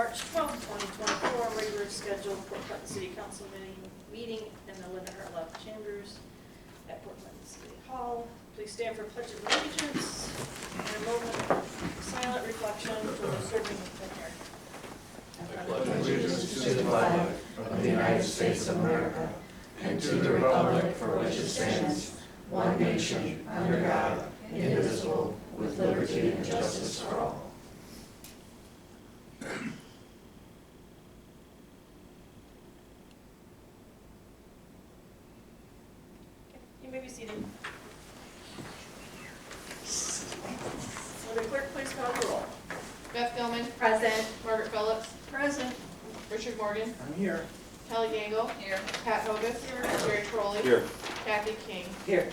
March 12th, 2024, regular scheduled Port Clinton City Council meeting in the Lynn Harlow Chambers at Port Clinton City Hall. Please stand for Pledge of Allegiance and a moment of silent reflection for the serving of here. I pledge allegiance to the flag of the United States of America and to the republic for which it stands, one nation, under God, indivisible, with liberty and justice for all. You may be seated. Will the clerk please call the roll? Beth Gilman. Present. Margaret Phillips. Present. Richard Morgan. I'm here. Kelly Gangle. Here. Pat Hogus. Here. Jerry Crowley. Here. Kathy King. Here.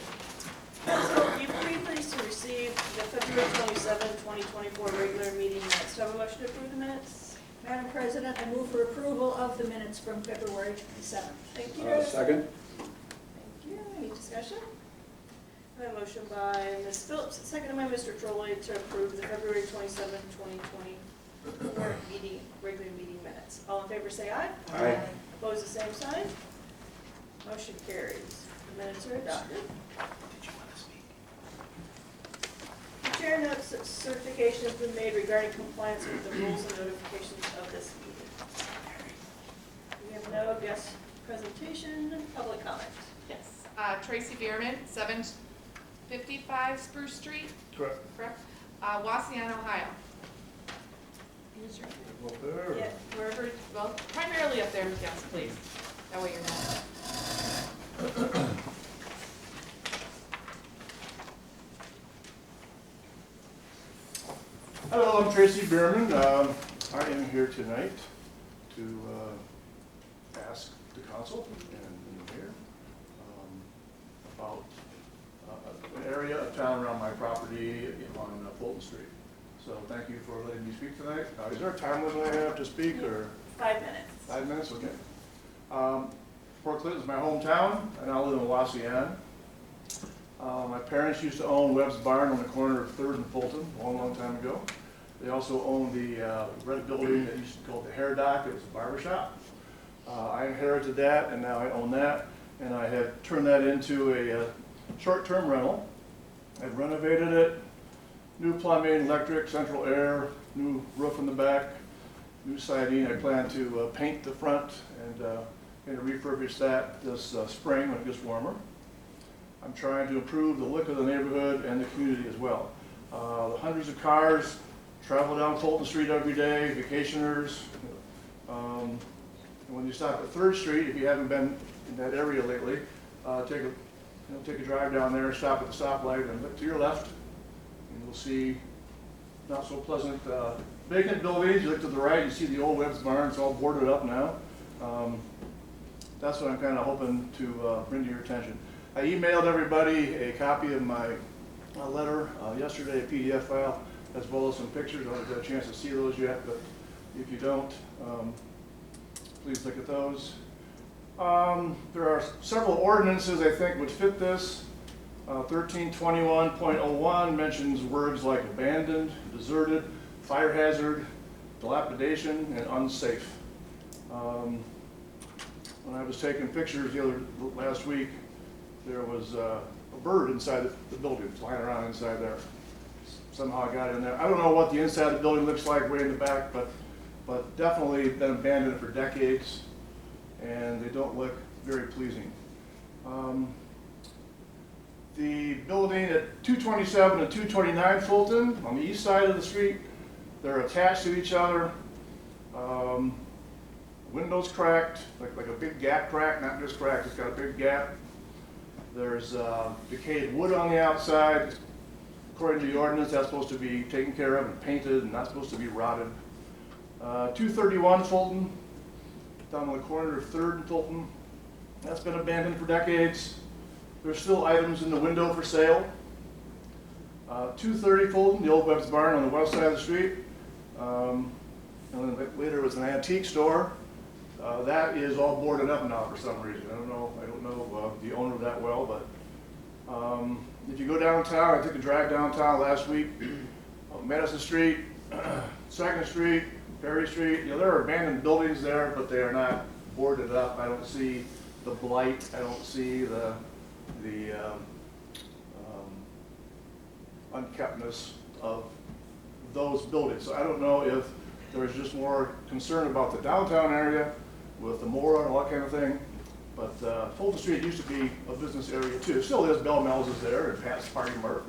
So you've been pleased to receive the February 27, 2024 regular meeting minutes. Do I have a motion to approve the minutes? Madam President, I move for approval of the minutes from February 27th. Thank you. Second. Thank you. Any discussion? I have a motion by Ms. Phillips, seconded by Mr. Trolley to approve the February 27, 2024 regular meeting minutes. All in favor say aye. Aye. Opposed, the same sign. Motion carries. The minutes are adopted. The chair notes that certification has been made regarding compliance with the rules and notifications of this meeting. We have no guest presentation, public comment. Yes. Tracy Bierman, 755 Spruce Street. Correct. Correct. Waseon, Ohio. Use your- Yeah, Wherever, well, primarily up there, yes, please. That way you're not. Hello, I'm Tracy Bierman. I am here tonight to ask the council and the mayor about an area of town around my property on Fulton Street. So thank you for letting me speak tonight. Is there a time limit I have to speak, or 5 minutes. 5 minutes? Okay. Port Clinton is my hometown. I now live in Waseon. My parents used to own Webb's Barn on the corner of 3rd and Fulton a long, long time ago. They also owned the red building that used to be called the Hair Dock. It was a barber shop. I inherited that, and now I own that. And I have turned that into a short-term rental. I've renovated it, new plumbing, electric, central air, new roof in the back, new siding. I plan to paint the front and going to refurbish that this spring when it gets warmer. I'm trying to improve the look of the neighborhood and the community as well. The hundreds of cars travel down Fulton Street every day, vacationers. And when you stop at 3rd Street, if you haven't been in that area lately, take a drive down there, stop at the stoplight, and look to your left, and you'll see not so pleasant vacant buildings. You look to the right, you see the old Webb's Barn. It's all boarded up now. That's what I'm kind of hoping to bring to your attention. I emailed everybody a copy of my letter yesterday, a PDF file, as well as some pictures. I haven't had a chance to see those yet, but if you don't, please look at those. There are several ordinances I think would fit this. 1321.01 mentions words like abandoned, deserted, fire hazard, dilapidation, and unsafe. When I was taking pictures last week, there was a bird inside the building, flying around inside there. Somehow I got in there. I don't know what the inside of the building looks like way in the back, but definitely been abandoned for decades, and they don't look very pleasing. The building at 227 and 229 Fulton, on the east side of the street, they're attached to each other. Windows cracked, like a big gap crack, not just cracked, it's got a big gap. There's decayed wood on the outside. According to the ordinance, that's supposed to be taken care of and painted and not supposed to be rotted. 231 Fulton, down on the corner of 3rd and Fulton. That's been abandoned for decades. There's still items in the window for sale. 230 Fulton, the old Webb's Barn on the west side of the street. And then later it was an antique store. That is all boarded up now for some reason. I don't know the owner that well, but if you go downtown, I took a drive downtown last week, Madison Street, 2nd Street, Perry Street, there are abandoned buildings there, but they are not boarded up. I don't see the blight, I don't see the unkeptness of those buildings. So I don't know if there's just more concern about the downtown area with the Mora and all that kind of thing. But Fulton Street used to be a business area too. It still is. Bell Mel's is there and Pat's Party Mart.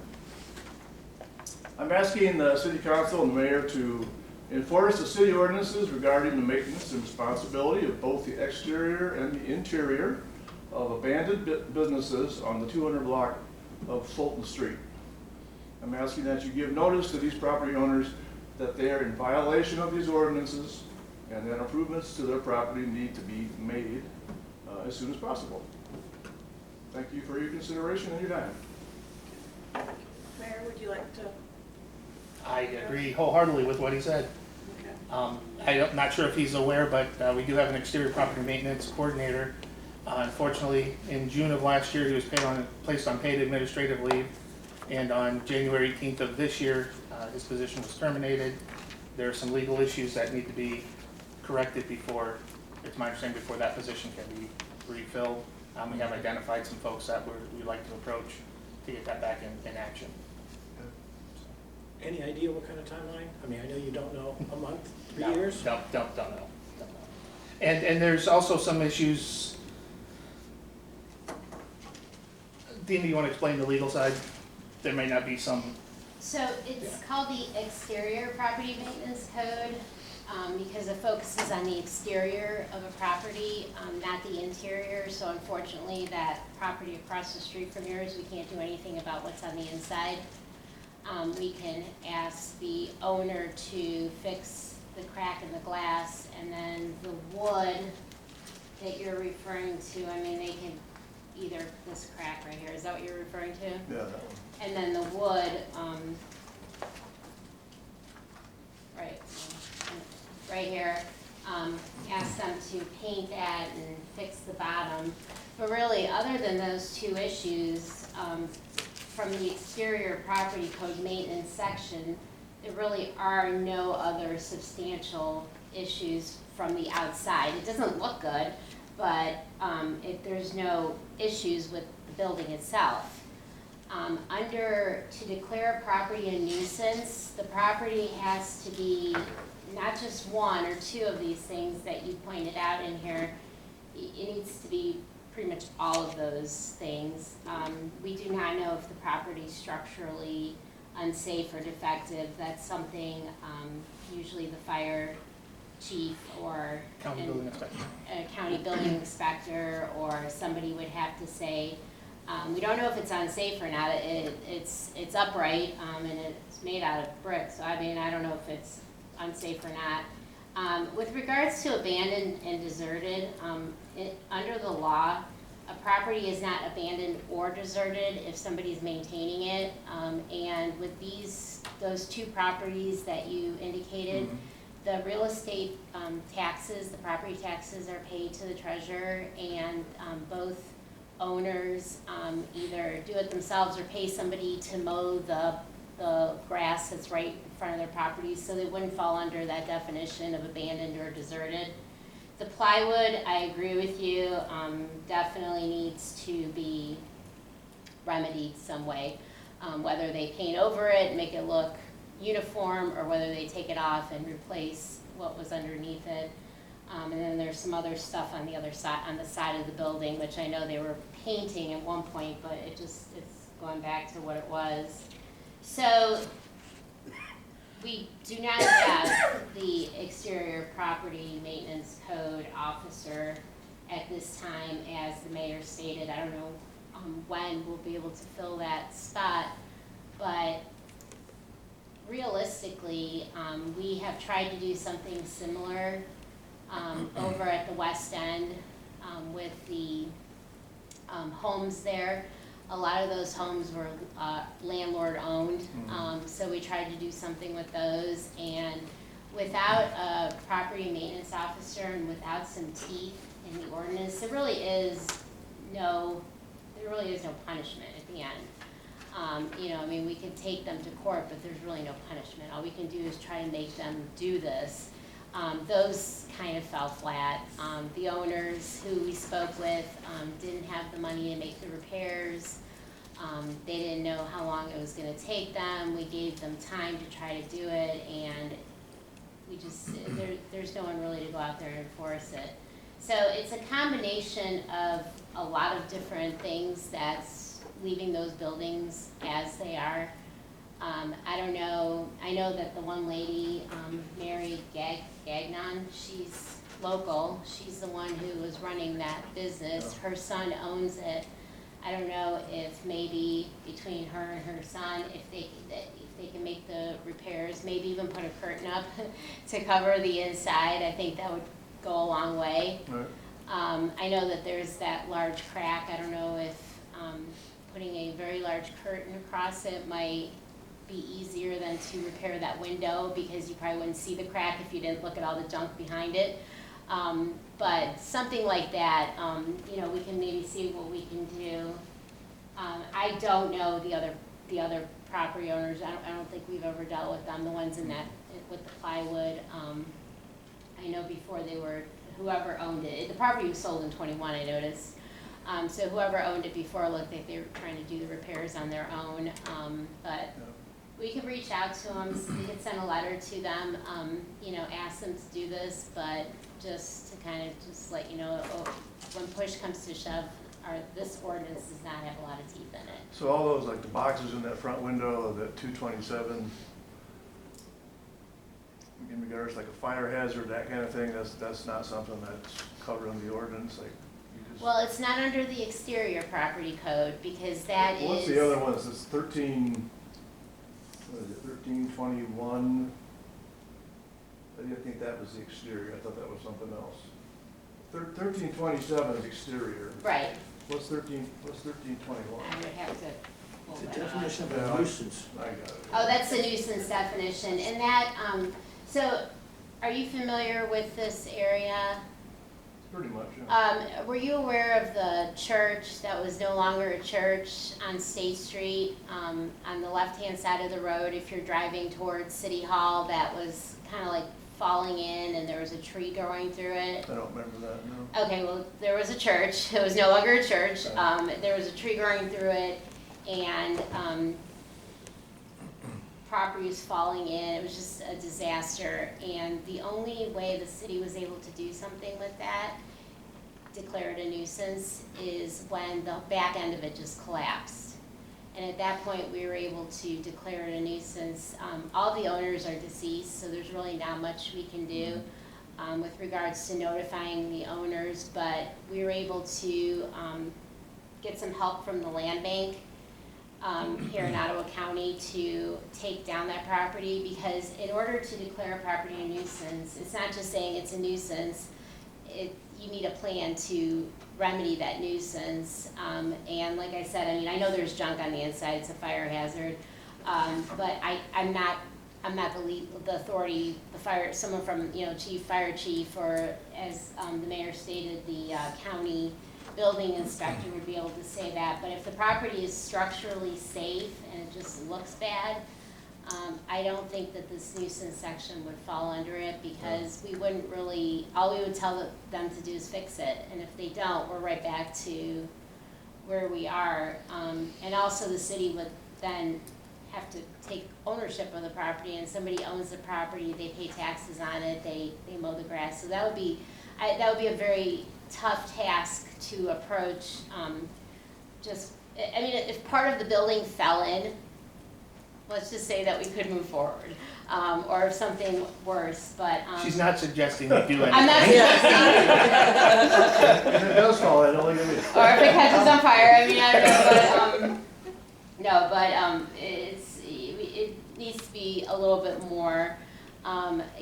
I'm asking the city council and the mayor to enforce the city ordinances regarding the maintenance and responsibility of both the exterior and the interior of abandoned businesses on the 200 block of Fulton Street. I'm asking that you give notice to these property owners that they are in violation of these ordinances and that improvements to their property need to be made as soon as possible. Thank you for your consideration and your time. Mayor, would you like to? I agree wholeheartedly with what he said. Okay. I'm not sure if he's aware, but we do have an exterior property maintenance coordinator. Unfortunately, in June of last year, he was placed on paid administrative leave, and on January 18th of this year, his position was terminated. There are some legal issues that need to be corrected before, it's my understanding, before that position can be refilled. We have identified some folks that we'd like to approach to get that back in action. Any idea what kind of timeline? I mean, I know you don't know, a month, 3 No, years? Don't know. And there's also some issues. Dina, you want to explain the legal side? There may not be some. So it's called the Exterior Property Maintenance Code, because it focuses on the exterior of a property, not the interior. So unfortunately, that property across the street from yours, we can't do anything about what's on the inside. We can ask the owner to fix the crack in the glass, and then the wood that you're referring to, I mean, they can either, this crack right here, is that what you're referring to? Yeah, that one. And then the wood, right here, ask them to paint that and fix the bottom. But really, other than those two issues, from the exterior property code maintenance section, there really are no other substantial issues from the outside. It doesn't look good, but there's no issues with the building itself. To declare a property a nuisance, the property has to be not just one or two of these things that you pointed out in here. It needs to be pretty much all of those things. We do not know if the property is structurally unsafe or defective. That's something usually the fire chief or County building inspector. a county building inspector or somebody would have to say. We don't know if it's unsafe or not. It's upright and it's made out of brick, so I mean, I don't know if it's unsafe or not. With regards to abandoned and deserted, under the law, a property is not abandoned or deserted if somebody's maintaining it. And with those two properties that you indicated, the real estate taxes, the property taxes are paid to the treasurer, and both owners either do it themselves or pay somebody to mow the grass that's right in front of their properties, so they wouldn't fall under that definition of abandoned or deserted. The plywood, I agree with you, definitely needs to be remedied some way. Whether they paint over it, make it look uniform, or whether they take it off and replace what was underneath it. And then there's some other stuff on the other side, on the side of the building, which I know they were painting at one point, but it's going back to what it was. So we do not have the exterior property maintenance code officer at this time, as the mayor stated. I don't know when we'll be able to fill that spot, but realistically, we have tried to do something similar over at the West End with the homes there. A lot of those homes were landlord owned, so we tried to do something with those, and without a property maintenance officer and without some teeth in the ordinance, there really is no punishment at the end. You know, I mean, we could take them to court, but there's really no punishment. All we can do is try to make them do this. Those kind of fell flat. The owners who we spoke with didn't have the money to make the repairs. They didn't know how long it was gonna take them. We gave them time to try to do it, and we just, there's no one really to go out there and enforce it. So it's a combination of a lot of different things that's leaving those buildings as they are. I don't know, I know that the one lady, Mary Gagnon, she's local, she's the one who was running that business, her son owns it. I don't know if maybe between her and her son, if they can make the repairs, maybe even put a curtain up to cover the inside, I think that would go a long way. Right. I know that there's that large crack, I don't know if putting a very large curtain across it might be easier than to repair that window, because you probably wouldn't see the crack if you didn't look at all the junk behind it. But something like that, you know, we can maybe see what we can do. I don't know the other property owners. I don't think we've ever dealt with them, the ones in that, with the plywood. I know before they were, whoever owned it, the property was sold in '21, I noticed. So whoever owned it before looked like they were trying to do the repairs on their own. But we could reach out to them, we could send a letter to them, you know, ask them to do this, but just to kind of just let you know, when push comes to shove, this ordinance does not have a lot of teeth in it. So all those, like the boxes in that front window, that 227, in regards like a fire hazard, that kind of thing, that's not something that's covered in the ordinance, like you just. Well, it's not under the exterior property code, because that is. What's the other one? It's 13, what is it, 1321? I didn't think that was the exterior, I thought that was something else. 1327 is exterior. Right, What's 1321? I would have to pull The that up. definition of Yeah. a nuisance. I got it. Oh, that's the nuisance definition, and that, so, are you familiar with this area? Pretty much, yeah. Were you aware of the church that was no longer a church on State Street, on the left-hand side of the road, if you're driving towards City Hall, that was kind of like falling in and there was a tree growing through it? I don't remember that, no. Okay, well, there was a church, it was no longer a church, there was a tree growing through it, and, property was falling in, it was just a disaster, and the only way the city was able to do something with that, declare it a nuisance, is when the back end of it just collapsed. And at that point, we were able to declare it a nuisance. All the owners are deceased, so there's really not much we can do with regards to notifying the owners, but we were able to get some help from the land bank here in Ottawa County to take down that property, because in order to declare a property a nuisance, it's not just saying it's a nuisance, you need a plan to remedy that nuisance. And like I said, I mean, I know there's junk on the inside, it's a fire hazard, but I'm not the authority, someone from, you know, fire chief, or as the mayor stated, the county building inspector would be able to say that. But if the property is structurally safe and it just looks bad, I don't think that this nuisance section would fall under it, because we wouldn't really, all we would tell them to do is fix it. And if they don't, we're right back to where we are. And also the city would then have to take ownership of the property, and somebody owns the property, they pay taxes on it, they mow the grass. So that would be a very tough task to approach. I mean, if part of the building fell in, let's just say that we could move forward, or if something worse, but. She's not suggesting we do anything. I'm not suggesting, If it does fall in, only give me. or if it catches on fire, I mean, I don't know, but, no, but, it needs to be a little bit more,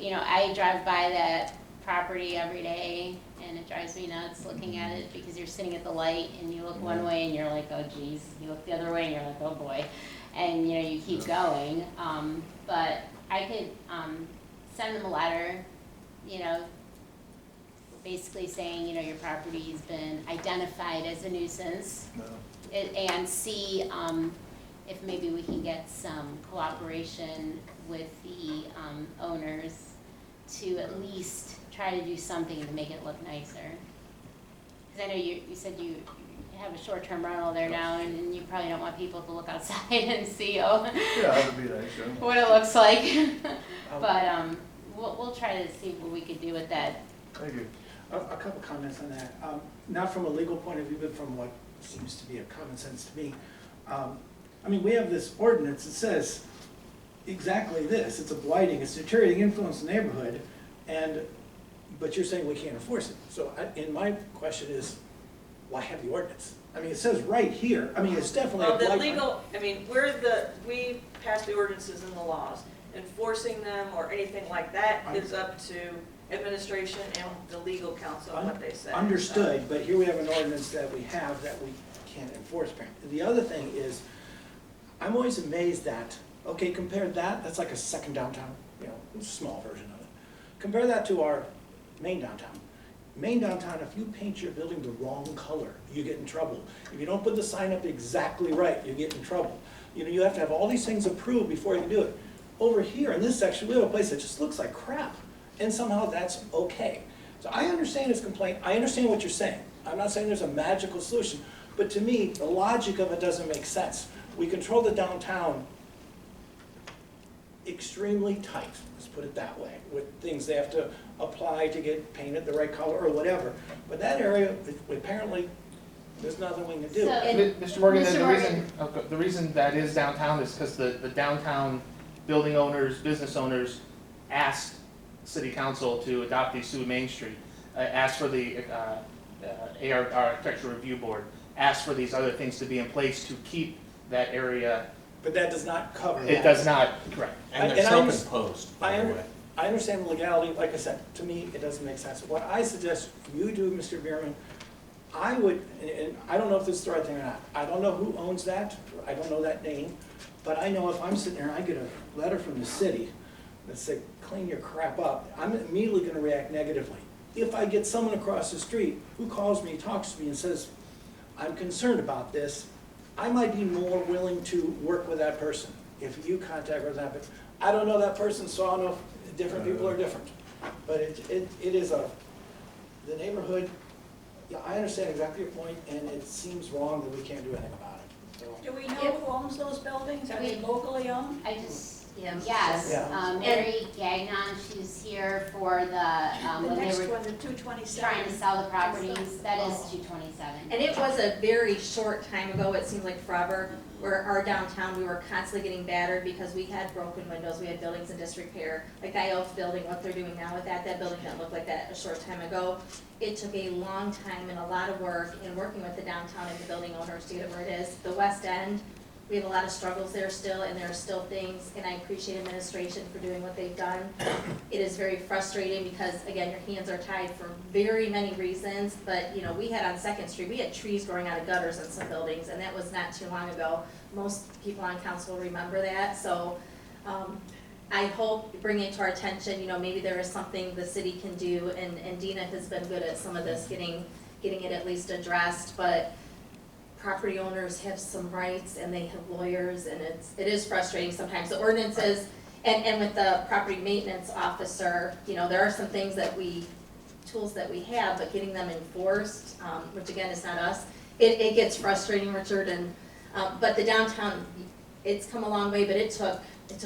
you know, I drive by that property every day, and it drives me nuts looking at it, because you're sitting at the light, and you look one way, and you're like, oh geez, you look the other way, and you're like, oh boy, and, you know, you keep going, but I could, send them a letter, you know, basically saying, you know, your property's been identified as a nuisance, No. and see, if maybe we can get some cooperation with the, owners, to at least try to do something to make it look nicer. Because I know you said you have a short-term rental there now, and you probably don't want people to look outside and see, Yeah, that would be nice, yeah. what it looks like. But, we'll try to see what we could do with that. Thank you. A couple comments on that. Not from a legal point of view, but from what seems to be a common sense to me. I mean, we have this ordinance that says exactly this. It's a blighting, it's deteriorating influence in the neighborhood, but you're saying we can't enforce it. So my question is, why have the ordinance? I mean, it says right here, I mean, it's definitely a Well, blight. the legal, I mean, we pass the ordinances and the laws. Enforcing them or anything like that is up to administration and the legal counsel, what they say. Understood, but here we have an ordinance that we have that we can't enforce. The other thing is, I'm always amazed that, okay, compare that, that's like a second downtown, you know, small version of it. Compare that to our main downtown. Main downtown, if you paint your building the wrong color, you get in trouble. If you don't put the sign up exactly right, you get in trouble. You know, you have to have all these things approved before you can do it. Over here in this section, we have a place that just looks like crap, and somehow that's okay. So I understand his complaint, I understand what you're saying. I'm not saying there's a magical solution, but to me, the logic of it doesn't make sense. We control the downtown extremely tight, let's put it that way, with things they have to apply to get painted the right color or whatever. But that area, apparently, there's nothing we can do. So- Mr. Morgan, Mr. the Morgan. reason, the reason that is downtown is because the downtown building owners, business owners asked city council to adopt the Sue Main Street, asked for the AR Architectural Review Board, asked for these other things to be in place to keep that area. But that does not cover that. It does not, correct. And And they're I under- self-imposed, by the way. I understand the legality, like I said, to me, it doesn't make sense. What I suggest you do, Mr. Bierman, I would, and I don't know if this is the right thing or not, I don't know who owns that, I don't know that name, but I know if I'm sitting there and I get a letter from the city that says, clean your crap up, I'm immediately gonna react negatively. If I get someone across the street who calls me, talks to me and says, I'm concerned about this, I might be more willing to work with that person if you contact her. But I don't know that person, so I don't know if different people are different. But it is the neighborhood, yeah, I understand exactly your point, and it seems wrong that we can't do anything about it. So, Do we know who owns those buildings? Are they locally owned? I just, Yes. yes, Yeah. Mary Gagnon, she was here for the, The when they next were one, the 227. trying to sell the properties, that is 227. And it was a very short time ago, it seems like forever, where our downtown, we were constantly getting battered because we had broken windows, we had buildings in disrepair. Like the IOF building, what they're doing now with that building didn't look like that a short time ago. It took a long time and a lot of work in working with the downtown and the building owners to get it where it is. The West End, we have a lot of struggles there still, and there are still things, and I appreciate administration for doing what they've done. It is very frustrating because, again, your hands are tied for very many reasons, but, you know, we had on Second Street, we had trees growing out of gutters in some buildings, and that was not too long ago. Most people on council remember that, so, I hope bringing it to our attention, you know, maybe there is something the city can do, and Dina has been good at some of this, getting it at least addressed, but property owners have some rights and they have lawyers, and it is frustrating sometimes. The ordinances, and with the property maintenance officer, you know, there are some things tools that we have, but getting them enforced, which again is not us, it gets frustrating, Richard, and, but the downtown, it's come a long way, but it took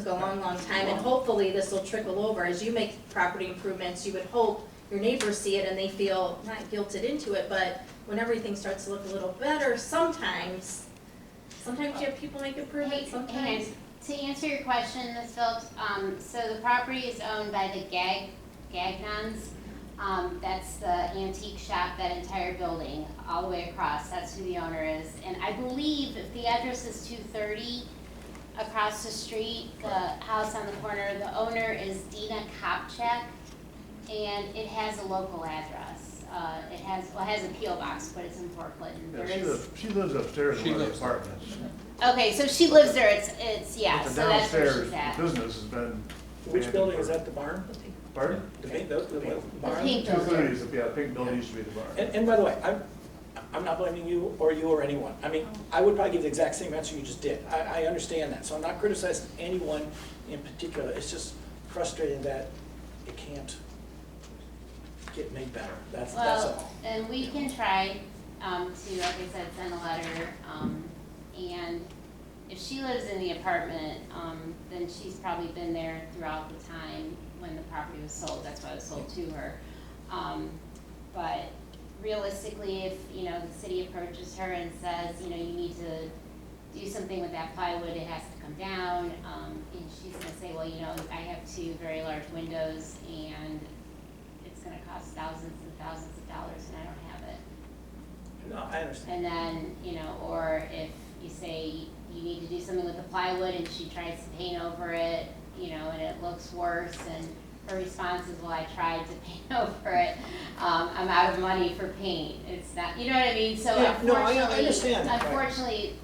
a long, long time, and hopefully this will trickle over. As you make property improvements, you would hope your neighbors see it and they feel not guilted into it, but when everything starts to look a little better, sometimes you have people make improvements, Hey, sometimes. to answer your question, Ms. Phillips, so the property is owned by the Gagnons. That's the antique shop, that entire building, all the way across, that's who the owner is. And I believe if the address is 230, across the street, the house on the corner, the owner is Dina Kopchak, and it has a local address. It has a P.O. box, but it's in Port Clinton. Yeah, There is- she lives upstairs She in one of lives the there. apartments. Okay, so she lives there, it's, yeah, But so the that's where downstairs she's at. business has been. which building is that, the barn? Pardon? The barn? pink Two building. thirties, yeah, pink building used to be the barn. And by the way, I'm not blaming you or anyone. I mean, I would probably give the exact same answer you just did. I understand that, so I'm not criticizing anyone in particular. It's just frustrating that it can't get made better, that's Well, all. and we can try, to, like I said, send a letter, and if she lives in the apartment, then she's probably been there throughout the time when the property was sold, that's why it was sold to her. But realistically, if, you know, the city approaches her and says, you know, you need to do something with that plywood, it has to come down, and she's gonna say, well, you know, I have 2 very large windows, and it's gonna cost thousands and thousands of dollars, and I don't have it. No, I understand. And then, you know, or if you say you need to do something with the plywood and she tries to paint over it, you know, and it looks worse, and her response is, well, I tried to paint over it, I'm out of money for paint, it's not, you know what I mean? So Yeah, no, I unfortunately, understand that, right. unfortunately,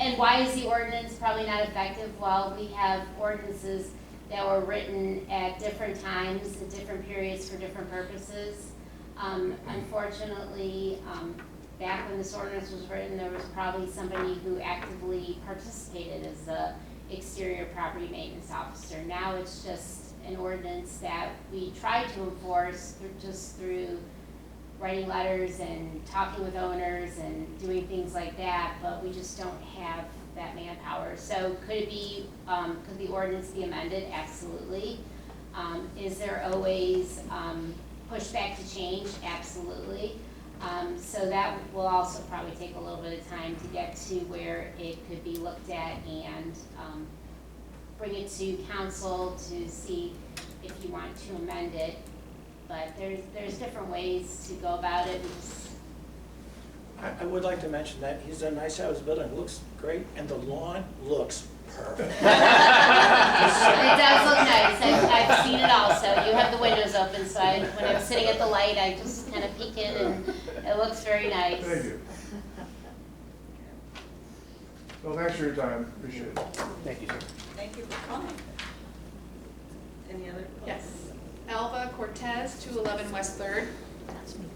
and why is the ordinance probably not effective? Well, we have ordinances that were written at different times, at different periods for different purposes. Unfortunately, back when this ordinance was written, there was probably somebody who actively participated as the exterior property maintenance officer. Now it's just an ordinance that we try to enforce through writing letters and talking with owners and doing things like that, but we just don't have that manpower. So could it be, could the ordinance be amended? Absolutely. Is there always pushback to change? Absolutely. So that will also probably take a little bit of time to get to where it could be looked at and bring it to council to see if you want to amend it. But there's different ways to go about it. I would like to mention that he's done a nice job, his building looks great, and the lawn looks perfect. It does look nice. I've seen it also. You have the windows open, so when I'm sitting at the light, I just kind of peek in, and it looks very nice. Thank you. Well, thanks for your time, appreciate it. Thank you, sir. Thank you for coming. Any other? Yes. Alva Cortez, 211 West 3rd. That's me.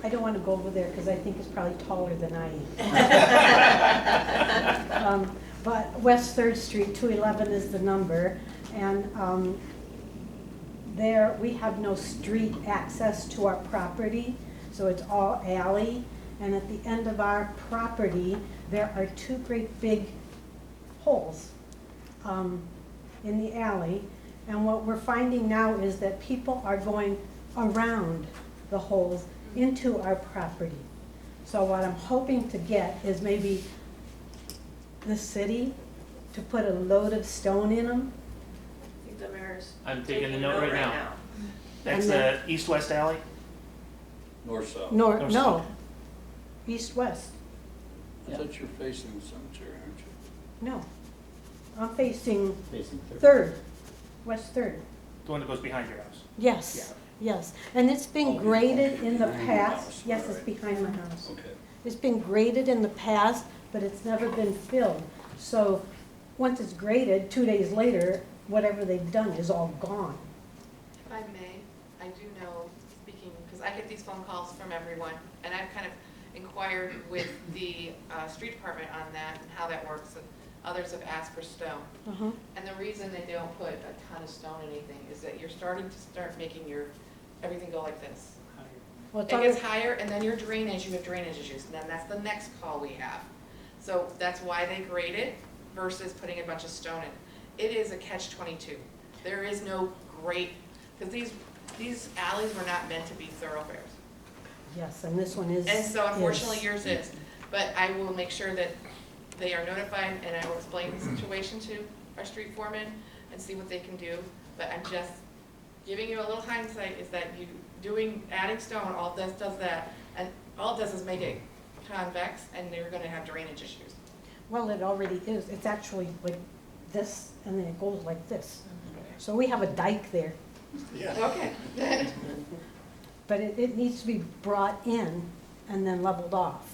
I don't want to go over there because I think it's probably taller than I am. But West 3rd Street, 211 is the number, and there we have no street access to our property, so it's all alley. And at the end of our property, there are 2 great big holes in the alley. And what we're finding now is that people are going around the holes into our property. So what I'm hoping to get is maybe the city to put a load of stone in them. I think the mayor's I'm taking the note right now. That's And then- the east-west alley? North-south. North No, side. east-west, I thought you're facing the cemetery, aren't you? no. I'm facing Facing 3rd, West 3rd. The one that goes behind your house? Yes, yes. And it's been graded in the behind your past. house, Yes, it's right. behind my house. Okay. It's been graded in the past, but it's never been filled. So, once it's graded, 2 days later, whatever they've done is all gone. If I may, I do know, speaking, because I get these phone calls from everyone, and I've kind of inquired with the street department on that and how that works, and others have asked for stone. Uh-huh. And the reason they don't put a ton of stone in anything is that you're starting to making everything go like this. Well, it's It gets already- higher, and then your drainage, you have drainage issues, and then that's the next call we have. So that's why they grade it versus putting a bunch of stone in. It is a catch-22. There is no great, because these alleys were not meant to be thoroughfares. Yes, and this one is. And so unfortunately is. yours is, but I will make sure that they are notified, and I will explain the situation to our street foreman and see what they can do. But I'm just giving you a little hindsight, is that adding stone, all this does that, and all it does is make it convex, and they're gonna have drainage issues. Well, it already is. It's actually like this, and then it goes like this. So we have a dike there, Okay. but it needs to be brought in and then leveled off.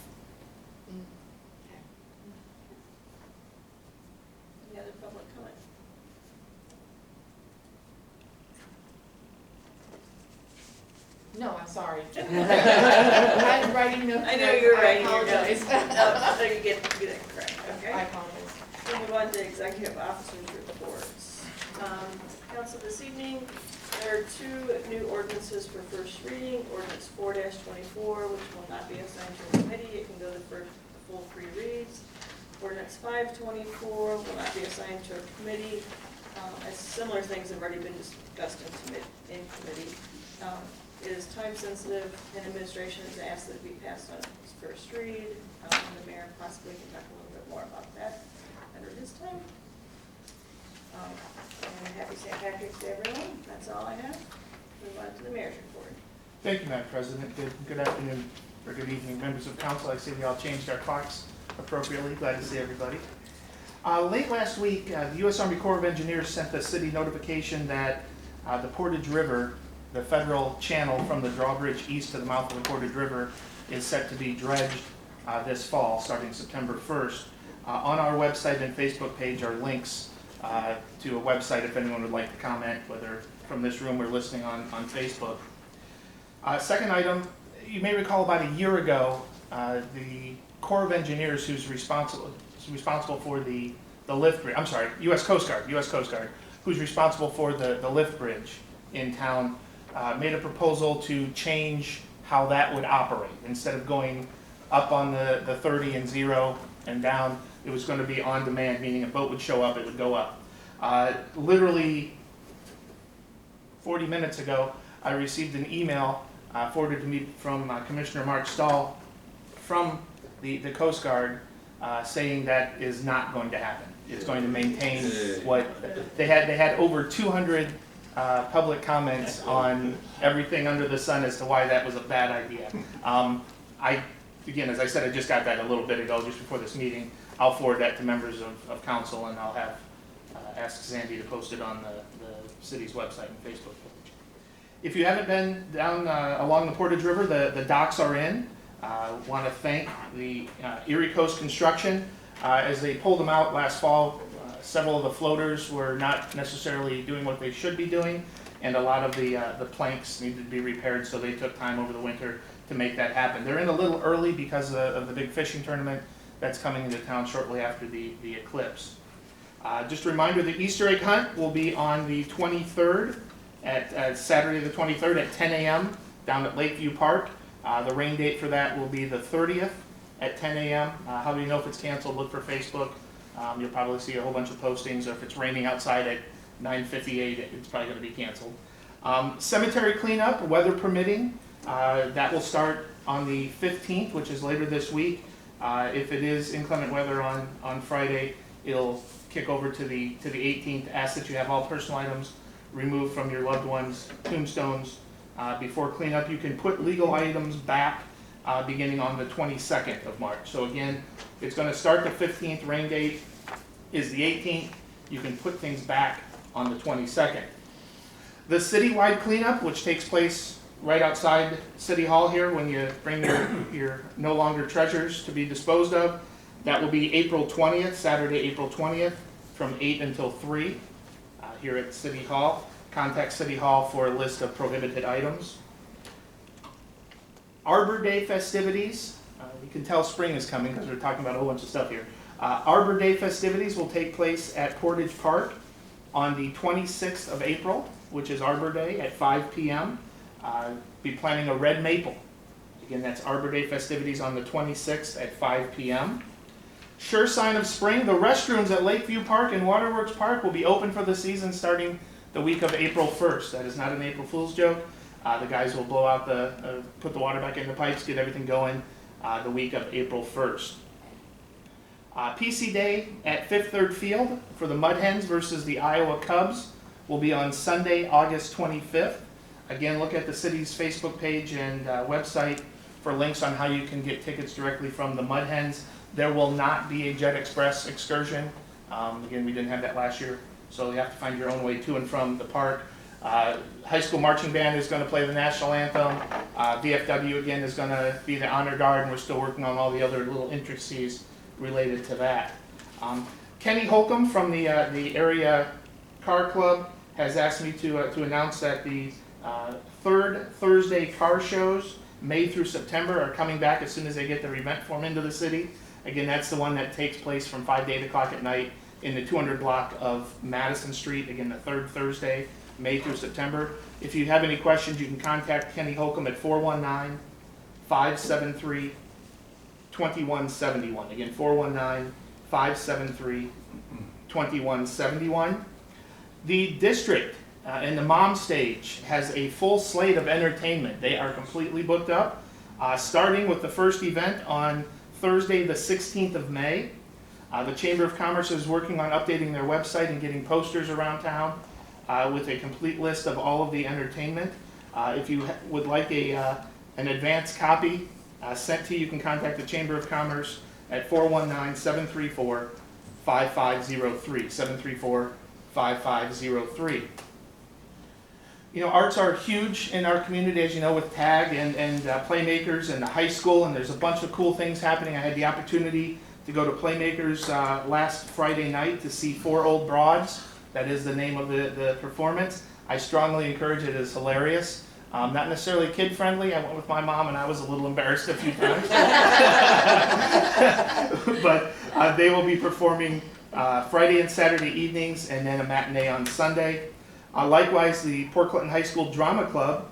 Any other public comment? No, I'm sorry. I'm writing notes. I know you're writing your I apologize. No, you get it correct, I okay? apologize. We'll move on to executive officers reports. Council this evening, there are two new ordinances for first reading. Ordinance 4-24, which will not be assigned to a committee. It can go to the full 3 reads. Ordinance 524 will not be assigned to a committee, as similar things have already been discussed in committee. It is time sensitive, and administration has asked that it be passed on its first read. The mayor possibly can talk a little bit more about that under his time. And happy St. Patrick's Day, everyone. That's all I have. Move on to the mayor's report. Thank you, Madam President. Good afternoon, or good evening, members of council. I see we all changed our clocks appropriately. Glad to see everybody. Late last week, the U.S. Army Corps of Engineers sent the city notification that the Portage River, the federal channel from the drawbridge east to the mouth of the Portage River, is set to be dredged this fall, starting September 1st. On our website and Facebook page are links to a website if anyone would like to comment, whether from this room or listening on Facebook. Second item, you may recall about a year ago, the Corps of Engineers, who's responsible for the lift bridge, I'm sorry, U.S. Coast Guard, who's responsible for the lift bridge in town, made a proposal to change how that would operate. Instead of going up on the 30 and 0 and down, it was going to be on demand, meaning a boat would show up, it would go up. Literally 40 minutes ago, I received an email forwarded to me from Commissioner Mark Stahl from the Coast Guard saying that is not going to happen. It's going to maintain what they had over 200 public comments on everything under the sun as to why that was a bad idea. Again, as I said, I just got that a little bit ago, just before this meeting. I'll forward that to members of council, and I'll have ask Sandy to post it on the city's website and Facebook page. If you haven't been down along the Portage River, the docks are in. Want to thank the Erie Coast Construction. As they pulled them out last fall, several of the floaters were not necessarily doing what they should be doing, and a lot of the planks needed to be repaired, so they took time over the winter to make that happen. They're in a little early because of the big fishing tournament that's coming into town shortly after the eclipse. Just a reminder, the Easter egg hunt will be on the 23rd, at Saturday the 23rd at 10 a.m. down at Lakeview Park. The rain date for that will be the 30th at 10 a.m. How do you know if it's canceled? Look for Facebook. You'll probably see a whole bunch of postings, or if it's raining outside at 9:58, it's probably going to be canceled. Cemetery cleanup, weather permitting, that will start on the 15th, which is later this week. If it is inclement weather on Friday, it'll kick over to the 18th. Ask that you have all personal items removed from your loved ones' tombstones before cleanup. You can put legal items back beginning on the 22nd of March. So again, it's going to start the 15th, rain date is the 18th. You can put things back on the 22nd. The citywide cleanup, which takes place right outside City Hall here when you bring your no longer treasures to be disposed of, that will be April 20th, Saturday, April 20th, from 8 until 3 here at City Hall. Contact City Hall for a list of prohibited items. Arbor Day festivities. You can tell spring is coming because we're talking about a whole bunch of stuff here. Arbor Day festivities will take place at Portage Park on the 26th of April, which is Arbor Day at 5 p.m. Be planting a red maple. Again, that's Arbor Day festivities on the 26th at 5 p.m. Sure sign of spring, the restrooms at Lakeview Park and Waterworks Park will be open for the season starting the week of April 1st. That is not an April Fool's joke. The guys will blow out put the water back in the pipes, get everything going the week of April 1st. PC Day at Fifth Third Field for the Mud Hens versus the Iowa Cubs will be on Sunday, August 25th. Again, look at the city's Facebook page and website for links on how you can get tickets directly from the Mud Hens. There will not be a Jet Express excursion. Again, we didn't have that last year, so you have to find your own way to and from the park. High school marching band is going to play the national anthem. VFW again is going to be the honor guard, and we're still working on all the other little intricacies related to that. Kenny Holcomb from the area car club has asked me to announce that the third Thursday car shows, May through September, are coming back as soon as they get their event form into the city. Again, that's the one that takes place from 5 to 8 o'clock at night in the 200 block of Madison Street, again, the third Thursday May through September. If you have any questions, you can contact Kenny Holcomb at 419-573-2171. Again, 419-573-2171. The district and the mom stage has a full slate of entertainment. They are completely booked up, starting with the first event on Thursday, the 16th of May. The Chamber of Commerce is working on updating their website and getting posters around town with a complete list of all of the entertainment. If you would like an advance copy sent to you, you can contact the Chamber of Commerce at 419-734-5503, 734-5503. You know, arts are huge in our community, as you know, with TAG and Playmakers and the high school, and there's a bunch of cool things happening. I had the opportunity to go to Playmakers last Friday night to see Four Old Broads. That is the name of the performance. I strongly encourage it. It's hilarious. Not necessarily kid-friendly. I went with my mom, and I was a little embarrassed a few times. But they will be performing Friday and Saturday evenings, and then a matinee on Sunday. Likewise, the Port Clinton High School Drama Club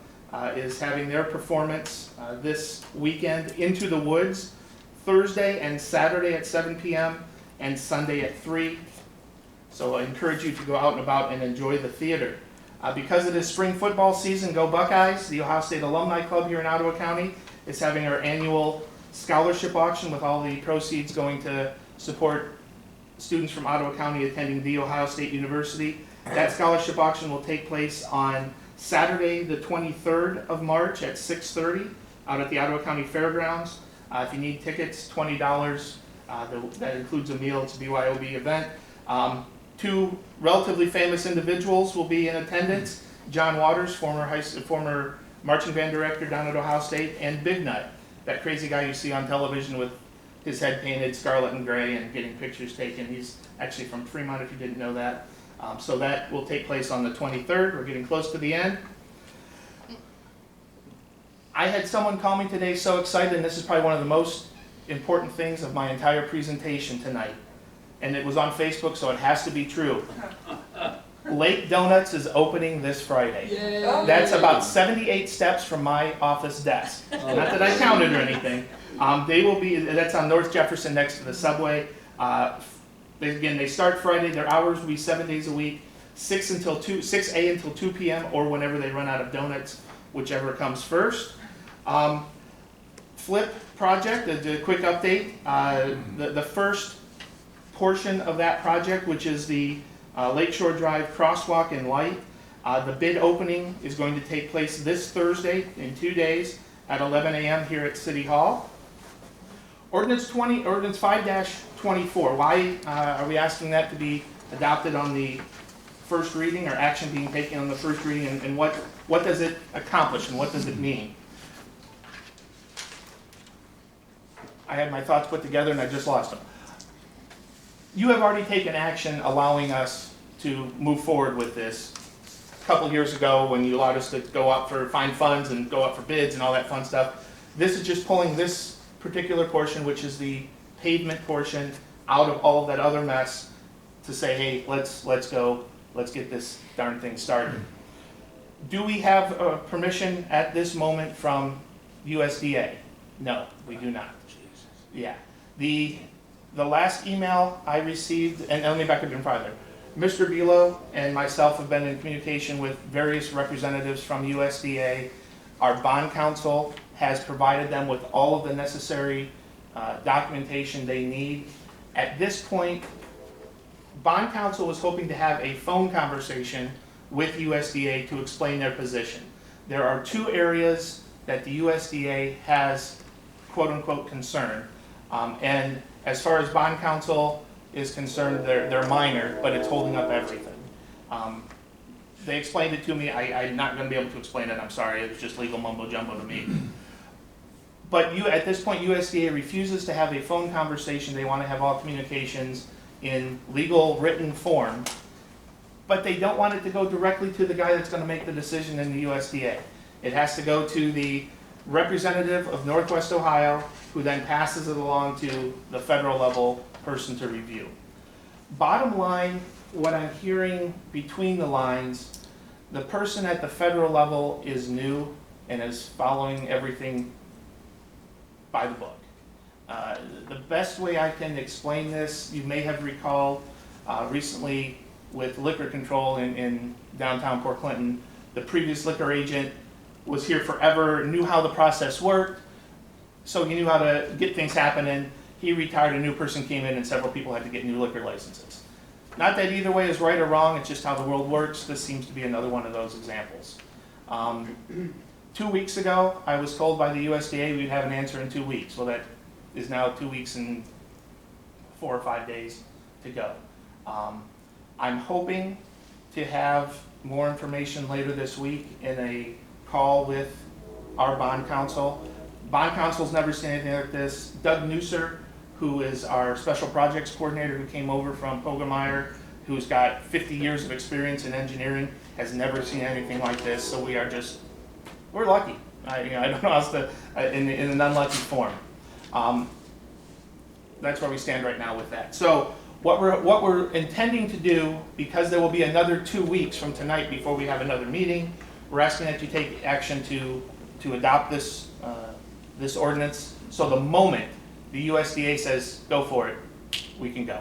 is having their performance this weekend, Into the Woods, Thursday and Saturday at 7 p.m. and Sunday at 3. So I encourage you to go out and about and enjoy the theater. Because it is spring football season, go Buckeyes. The Ohio State Alumni Club here in Ottawa County is having our annual scholarship auction with all the proceeds going to support students from Ottawa County attending The Ohio State University. That scholarship auction will take place on Saturday, the 23rd of March at 6:30 out at the Ottawa County Fairgrounds. If you need tickets, $20. That includes a meal. It's a BYOB event. Two relatively famous individuals will be in attendance. John Waters, former marching band director down at Ohio State, and Big Nut, that crazy guy you see on television with his head painted scarlet and gray and getting pictures taken. He's actually from Fremont, if you didn't know that. So that will take place on the 23rd. We're getting close to the end. I had someone call me today so excited, and this is probably one of the most important things of my entire presentation tonight. And it was on Facebook, so it has to be true. Lake Donuts is opening this Friday. Yay. That's about 78 steps from my office desk. Not that I counted or anything. They will be, that's on North Jefferson next to the subway. Again, they start Friday. Their hours will be 7 days a week, 6 a until 2 p.m. or whenever they run out of donuts, whichever comes first. Flip project, a quick update. The first portion of that project, which is the Lakeshore Drive crosswalk and light, the bid opening is going to take place this Thursday in 2 days at 11 a.m. here at City Hall. Ordinance 5-24, why are we asking that to be adopted on the first reading, or action being taken on the first reading, and what does it accomplish and what does it mean? I had my thoughts put together and I just lost them. You have already taken action allowing us to move forward with this. A couple years ago when you allowed us to go out for find funds and go out for bids and all that fun stuff. This is just pulling this particular portion, which is the pavement portion, out of all of that other mess to say, hey, let's go, let's get this darn thing started. Do we have permission at this moment from USDA? No, we do not. Yeah. The last email I received, and let me back up even farther. Mr. Bilo and myself have been in communication with various representatives from USDA. Our bond counsel has provided them with all of the necessary documentation they need. At this point, bond counsel was hoping to have a phone conversation with USDA to explain their position. There are 2 areas that the USDA has quote-unquote concern. And as far as bond counsel is concerned, they're minor, but it's holding up everything. They explained it to me. I'm not going to be able to explain it. I'm sorry. It was just legal mumbo-jumbo to me. But at this point, USDA refuses to have a phone conversation. They want to have all communications in legal written form. But they don't want it to go directly to the guy that's going to make the decision in the USDA. It has to go to the representative of Northwest Ohio, who then passes it along to the federal level person to review. Bottom line, what I'm hearing between the lines, The person at the federal level is new and is following everything by the book. The best way I can explain this, you may have recalled recently with liquor control in downtown Port Clinton, the previous liquor agent was here forever, knew how the process worked, so he knew how to get things happening. He retired, a new person came in, and several people had to get new liquor licenses. Not that either way is right or wrong, it's just how the world works. This seems to be another one of those examples. 2 weeks ago, I was told by the USDA we'd have an answer in 2 weeks. Well, that is now 2 weeks and 4 or 5 days to go. I'm hoping to have more information later this week in a call with our bond counsel. Bond counsel's never seen anything like this. Doug Nusser, who is our special projects coordinator who came over from Pogemeyer, who's got 50 years of experience in engineering, has never seen anything like this. So we're lucky. I don't know how else to, in an unlucky form. That's where we stand right now with that. So what we're intending to do, because there will be another 2 weeks from tonight before we have another meeting, we're asking that you take action to adopt this ordinance. So the moment the USDA says go for it, we can go.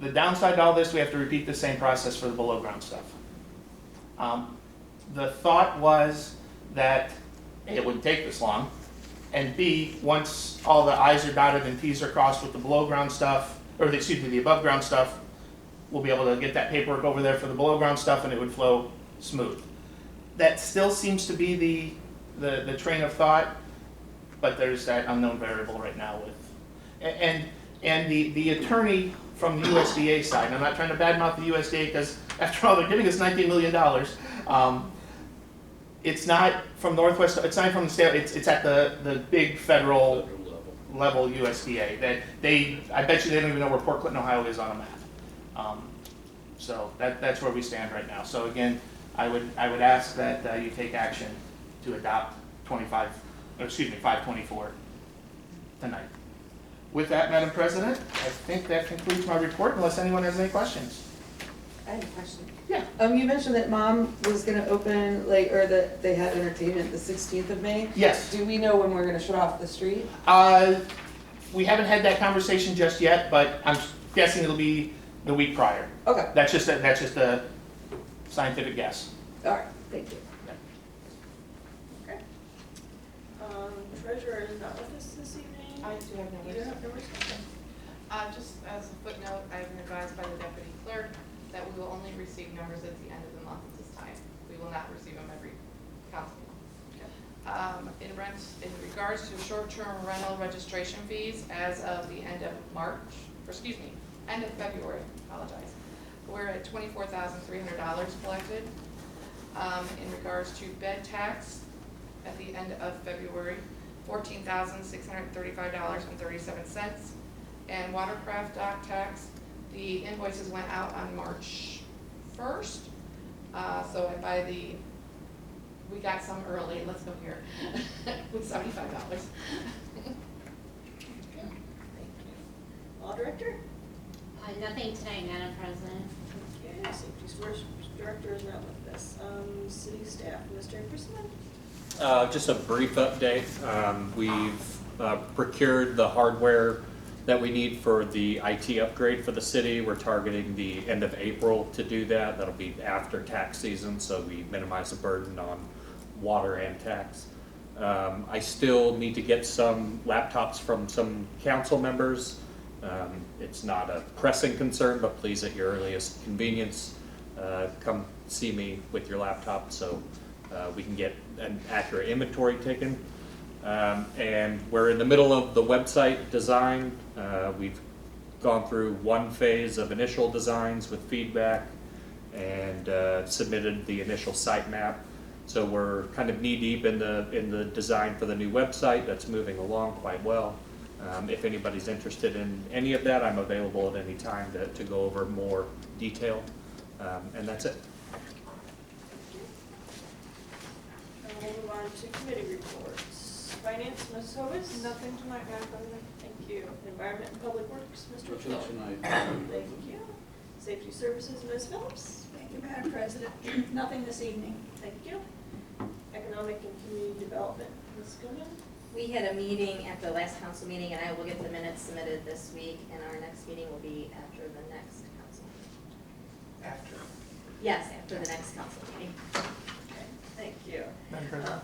The downside to all this, we have to repeat the same process for the below ground stuff. The thought was that it wouldn't take this long, and B, once all the I's are dotted and T's are crossed with the below ground stuff, or the above ground stuff, we'll be able to get that paperwork over there for the below ground stuff and it would flow smooth. That still seems to be the train of thought, but there's that unknown variable right now with, and the attorney from the USDA side, and I'm not trying to badmouth the USDA because after all they're giving us $19 million, it's not from Northwest, it's not from the state, it's at the big federal level USDA. I bet you they don't even know where Port Clinton, Ohio is on a map. So that's where we stand right now. So again, I would ask that you take action to adopt 524 tonight. With that, Madam President, I think that concludes my report unless anyone has any questions. I have a question. Yeah. You mentioned that Mom was gonna open, or that they had entertainment the 16th of May. Yes. Do we know when we're gonna shut off the street? We haven't had that conversation just yet, but I'm guessing it'll be the week prior. Okay, That's just a scientific guess. all right, thank you. Okay. Treasurer is not with us this evening. I do have You numbers. have numbers? Okay. Just as a footnote, I've been advised by the deputy clerk that we will only receive numbers at the end of the month at this time. We will not receive them every council month. In regards to short-term rental registration fees, as of the end of end of February, apologize, we're at $24,300 collected. In regards to bed tax, at the end of February, $14,635.37. And watercraft dock tax, the invoices went out on March 1st. So we got some early, let's go here, with $75. Law Director? Nothing tonight, Madam President. Okay, Safety Source Director is not with us. City staff, Mr. Chrisman? Just a brief update. We've procured the hardware that we need for the IT upgrade for the city. We're targeting the end of April to do that. That'll be after tax season, so we minimize the burden on water and tax. I still need to get some laptops from some council members. It's not a pressing concern, but please at your earliest convenience, come see me with your laptop so we can get an accurate inventory taken. And we're in the middle of the website design. We've gone through one phase of initial designs with feedback and submitted the initial site map. So we're kind of knee deep in the design for the new website. That's moving along quite well. If anybody's interested in any of that, I'm available at any time to go over more detail. And that's it. And we'll move on to committee reports. Finance, Ms. Hovis? Nothing tonight, Madam President. Thank you. Environment and Public Works, Mr. Nothing Phil? tonight. Thank you. Safety Services, Ms. Phillips? Okay. Thank you, Madam President. Nothing this evening. Thank you. Economic and Community Development, Ms. Goodman. We had a meeting at the last council meeting, and I will get the minutes submitted this week, and our next meeting will be after the next council. After. Yes, after the next council meeting. Okay, thank you. Madam President?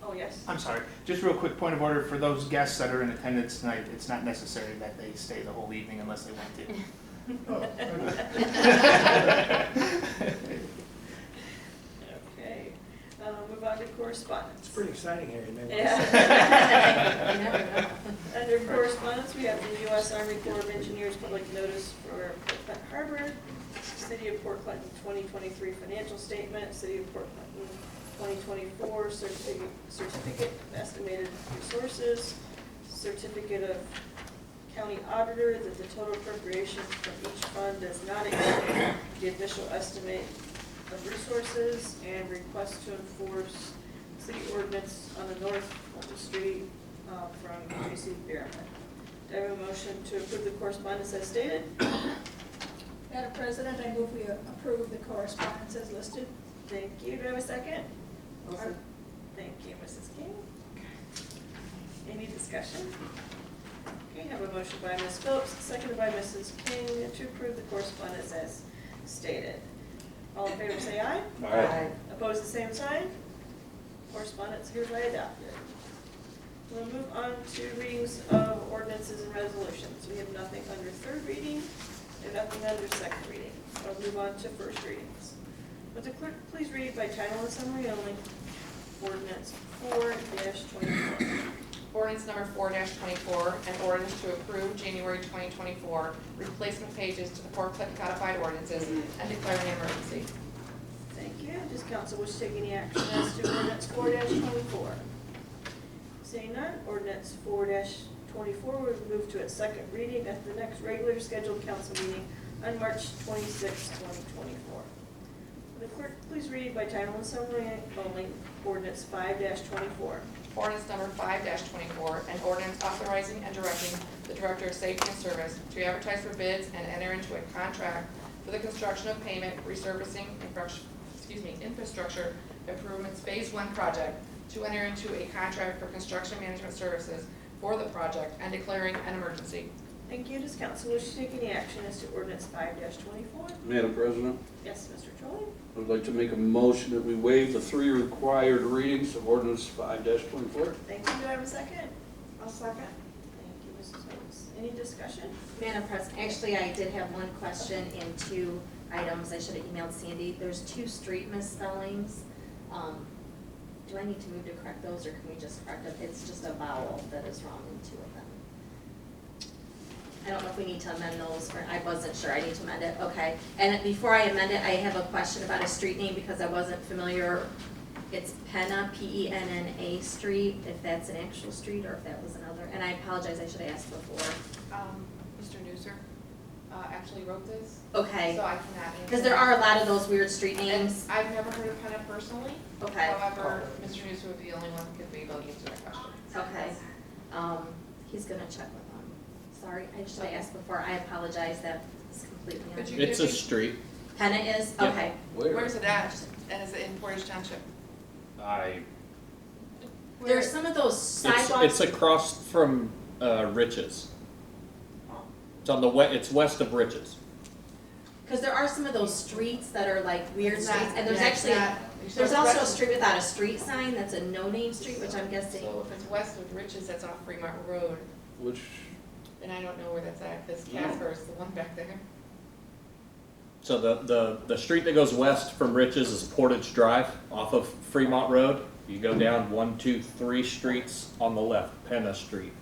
Oh, yes. I'm sorry, just real quick point of order for those guests that are in attendance tonight, it's not necessary that they stay the whole evening unless they want to. Okay, move on to correspondence. It's pretty exciting here, you may want to Yeah. say. You never know. Under correspondence, we have the U.S. Army Corps of Engineers public notice for Port Clinton Harbor, City of Port Clinton 2023 financial statement, City of Port Clinton 2024 certificate of estimated resources, certificate of county auditor that the total appropriation from each fund does not exceed the official estimate of resources, and request to enforce city ordinance on the north of the street from Tracy Bierman. Do I have a motion to approve the correspondence as stated? Madam President, I move we approve the correspondence as listed. Thank you. Do I have a second? Also, Thank you, Mrs. King. Any discussion? Okay, have a motion by Ms. Phillips, seconded by Mrs. King to approve the correspondence as stated. All in favor say aye. Aye. Opposed, the same sign. Correspondence hereby adopted. We'll move on to readings of ordinances and resolutions. We have nothing under third reading and nothing under second reading. I'll move on to first readings. Would the clerk please read by title and summary only? Ordinance 4-24. Ordinance number 4-24, an ordinance to approve January 2024 replacement pages to the Port Clinton codified ordinances and declaring an emergency. Thank you. Does council wish to take any action as to ordinance 4-24? Seeing none, ordinance 4-24 will move to its second reading at the next regular scheduled council meeting on March 26, 2024. Would the clerk please read by title and summary only ordinance 5-24? Ordinance number 5-24, an ordinance authorizing and directing the Director of Safety and Service to advertise for bids and enter into a contract for the construction of pavement resurfacing infrastructure improvements Phase 1 project, to enter into a contract for construction management services for the project and declaring an emergency. Thank you. Does council wish to take any action as to ordinance 5-24? Madam President, Yes, Mr. Trolley? I would like to make a motion that we waive the 3 required readings of ordinance 5-24. Thank you. Do I have a second? I'll second. Thank you, Mrs. Holmes. Any discussion? Madam President, actually, I did have one question and 2 items. I should have emailed Sandy. There's 2 street misspellings. Do I need to move to correct those, or can we just correct it? It's just a vowel that is wrong in 2 of them. I don't know if we need to amend those, or I wasn't sure. I need to amend it. Okay. And before I amend it, I have a question about a street name because I wasn't familiar. It's Penna, P-E-N-N-A Street, if that's an actual street or if that was another. And I apologize, I should have asked before. Mr. Newser actually wrote this, Okay. so I cannot answer. Because there are a lot of those weird street names. And I've never heard of Penna personally. Okay. However, Mr. Newsom would be the only one who could be able to answer that question. Okay. He's gonna check with them. Sorry, I should have asked before. I apologize. That was completely Could on. you It's a street. Penna is? Yeah. Okay. Where's it at? And is it in Portage Township? There's some of those sidewalks. It's across from Riches. It's on the it's west of Riches. Because there are some of those streets that are like weird It's not- streets. And there's yeah, it's actually, not- there's so also a west- street without a street sign that's a no-name street, which I'm guessing. So if it's west of Riches, that's off Fremont Road, Which, and I don't know where that's at, this No. Casper is the one back there. So the street that goes west from Riches is Portage Drive off of Fremont Road. You go down 1, 2, 3 streets on the left, Penna Street.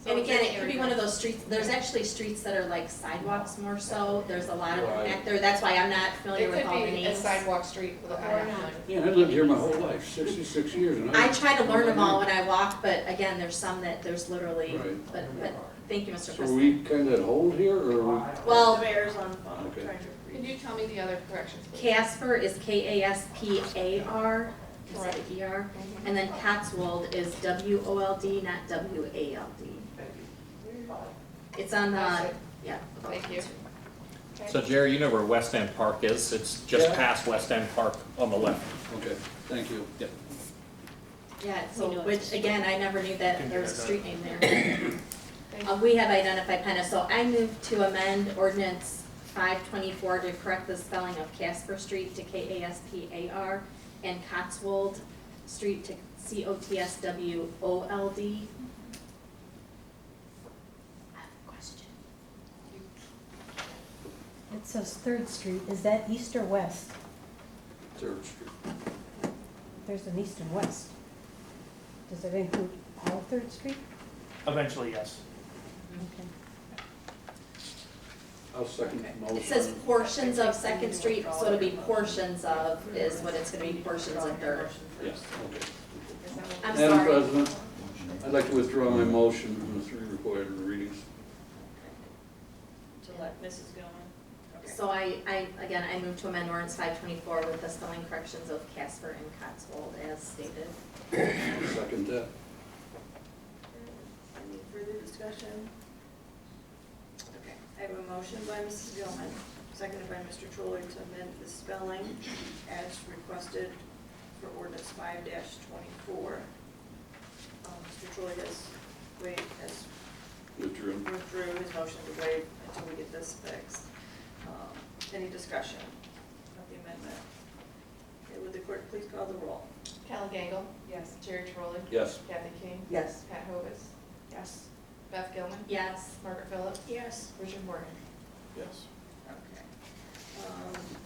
So And it's again, in it the could be area. one of those streets, there's actually streets that are like sidewalks more so. There's a lot of them Right. back there. That's why I'm not familiar It with all the could be a names. sidewalk street, with a- I don't know. yeah, I lived here my whole life, 66 years, and I try to learn them all when I walk, but again, there's some that there's literally, Right. but thank you, Mr. So are President. we kind of hold here, or are we? Well, The mayor's on the phone Okay. trying to Can read. you tell me the other corrections, please? Casper is K-A-S-P-A-R, instead of E-R. Mhm. And then Cotswold is W-O-L-D, not W-A-L-D. It's on the, That's it. yeah. Thank you. So Jerry, you know where West End Park is? It's just Yeah. past West End Park on the left. Okay, thank you. Yep. Yeah, so, We know which, it's- again, I never knew that Can there was a get it street name there. Thank you. We have identified Penna, so I moved to amend ordinance 524 to correct the spelling of Casper Street to Kaspar and Cotswold Street to Cotswold. Question. It says Third Street, is that east or west? Third Street. There's an east and west. Does it include all Third Street? Eventually, yes. Okay. I'll second the motion. It says portions of Second Street, so it'll be portions of, is what it's gonna be, portions of Third. Yes, okay. I'm Madam sorry. President, I'd like to withdraw my motion from the 3 required readings. To let Mrs. go in. Okay. So again, I moved to amend ordinance 524 with the spelling corrections of Casper and Cotswold as stated. Second that. Any further discussion? Okay, I have a motion by Mrs. Gilman, seconded by Mr. Trolley to amend the spelling as requested for ordinance 5-24. Mr. Trolley has Withdraw. withdrew his motion to waive until we get this fixed. Any discussion of the amendment? Okay, would the clerk please call the roll? Kelly Gangle? Yes. Jerry Trolley? Yes. Kathy King? Yes. Pat Hovis? Yes. Beth Gilman? Yes. Margaret Phillips? Yes. Richard Morgan? Yes. Okay.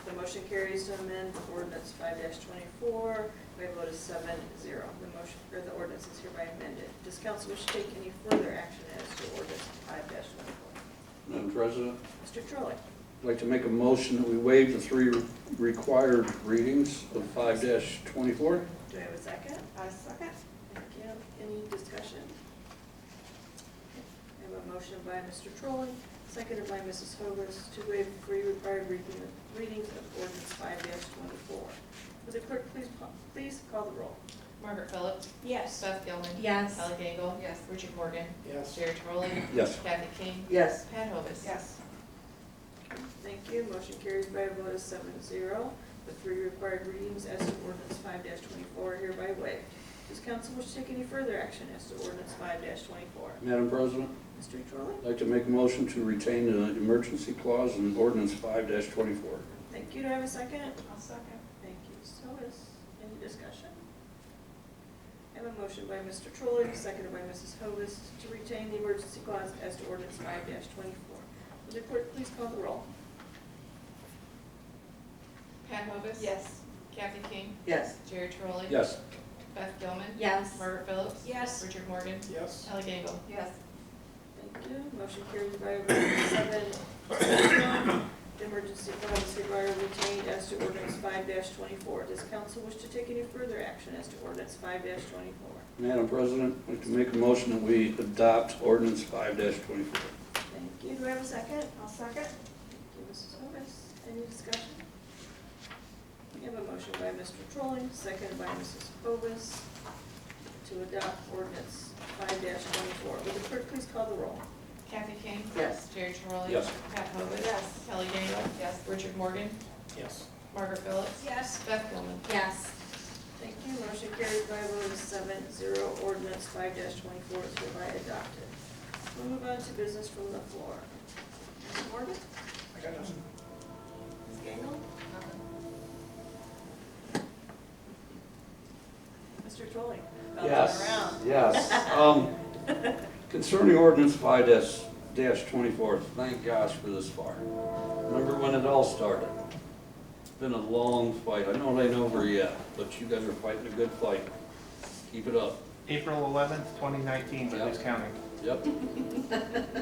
The motion carries to amend ordinance 5-24 by a vote of 7-0. The motion, or the ordinance is hereby amended. Does council wish to take any further action as to ordinance 5-24? Madam President, Mr. Trolley? I'd like to make a motion that we waive the 3 required readings of 5-24. Do I have a second? A second. Thank you. Any discussion? I have a motion by Mr. Trolley, seconded by Mrs. Hovis to waive 3 required readings of ordinance 5-24. Would the clerk please call the roll? Margaret Phillips? Yes. Beth Gilman? Yes. Kelly Gangle? Yes. Richard Morgan? Yes. Jerry Trolley? Yes. Kathy King? Yes. Pat Hovis? Yes. Thank you. Motion carries by a vote of 7-0. The 3 required readings as to ordinance 5-24 are hereby waived. Does council wish to take any further action as to ordinance 5-24? Madam President, Mr. Trolley? I'd like to make a motion to retain the emergency clause in ordinance 5-24. Thank you. Do I have a second? I'll second. Thank you. So is any discussion? I have a motion by Mr. Trolley, seconded by Mrs. Hovis to retain the emergency clause as to ordinance 5-24. Would the clerk please call the roll? Pat Hovis? Yes. Kathy King? Yes. Jerry Trolley? Yes. Beth Gilman? Yes. Margaret Phillips? Yes. Richard Morgan? Yes. Kelly Gangle? Yes. Thank you. Motion carries by a vote of 7-0. The emergency clause is hereby retained as to ordinance 5-24. Does council wish to take any further action as to ordinance 5-24? Madam President, I'd like to make a motion that we adopt ordinance 5-24. Thank you. Do I have a second? I'll second. Thank you, Mrs. Hovis. Any discussion? We have a motion by Mr. Trolling, seconded by Mrs. Hovis to adopt ordinance 5-24. Would the clerk please call the roll? Kathy King? Yes. Jerry Trolley? Yes. Pat Hovis? Yes. Kelly Gangle? Yes. Richard Morgan? Yes. Margaret Phillips? Yes. Beth Gilman? Yes. Thank you. Motion carries by a vote of 7-0. Ordinance 5-24 is hereby adopted. We'll move on to business from the floor. Mrs. Morgan? I got nothing. Ms. Gangle? Mr. Trolling? Yes, Around. yes. Concerning ordinance 5-24, thank gosh for this far. Remember when it all started? It's been a long fight. I know it ain't over yet, but you guys are fighting a good fight. Keep it up. April 11th, 2019, but who's counting? Yep.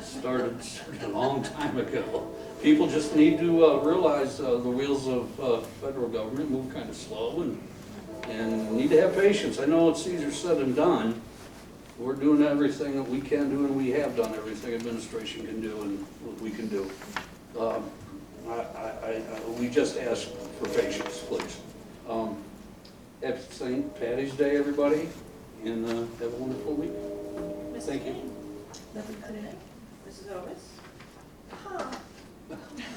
Started a long time ago. People just need to realize the wheels of federal government move kind of slow and need to have patience. I know it's easier said than done. We're doing everything that we can do, and we have done everything administration can do and what we can do. We just ask for patience, please. Happy St. Patty's Day, everybody, and have a wonderful week. Ms. Thank you. King? Nothing today. Mrs. Otis?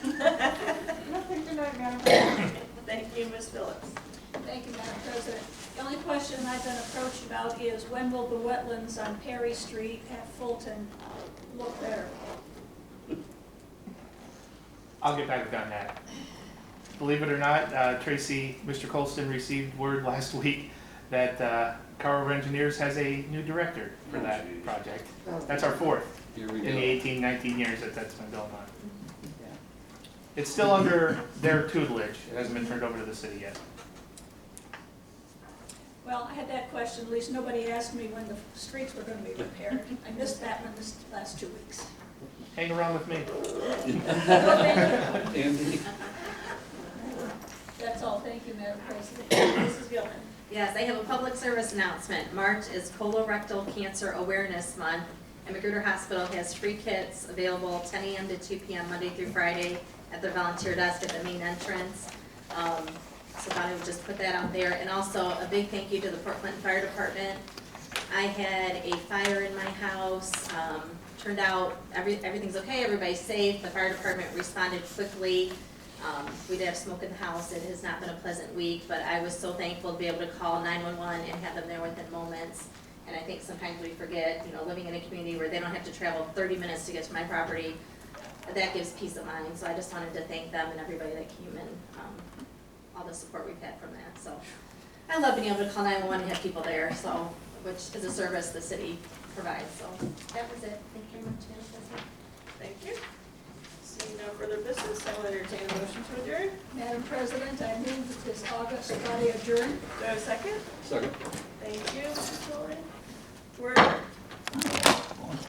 Nothing tonight, Madam President. Thank you, Ms. Phillips. Thank you, Madam President. The only question I've been approached about is when will the wetlands on Perry Street at Fulton look better? I'll get back on that. Believe it or not, Tracy, Mr. Colston received word last week that Corps of Engineers has a new director for that project. That's our fourth Here we in the go. 18, 19 years that that's been going on. It's still under their tutelage. It hasn't been turned over to the city yet. Well, I had that question, at least nobody asked me when the streets were gonna be repaired. I missed that one this last 2 weeks. Hang around with me. Andy? That's all, thank you, Madam President. Mrs. Gilman. Yes, I have a public service announcement. March is Colorectal Cancer Awareness Month, and Magruder Hospital has free kits available 10 a.m. to 2 p.m. Monday through Friday at their volunteer desk at the main entrance. So I would just put that out there. And also a big thank you to the Port Clinton Fire Department. I had a fire in my house. Turned out everything's okay, everybody's safe. The fire department responded quickly. We did have smoke in the house. It has not been a pleasant week, but I was so thankful to be able to call 911 and have them there within moments. And I think sometimes we forget, you know, living in a community where they don't have to travel 30 minutes to get to my property, that gives peace of mind. So I just wanted to thank them and everybody that came in, all the support we've had from that. So I love being able to call 911 and have people there, so, which is a service the city provides. So that was it. Thank you very much, Madam President. Thank you. Seeing no further business, I will entertain a motion to adjourn. Madam President, I move that this August body adjourn. Do I have a second? Second. Thank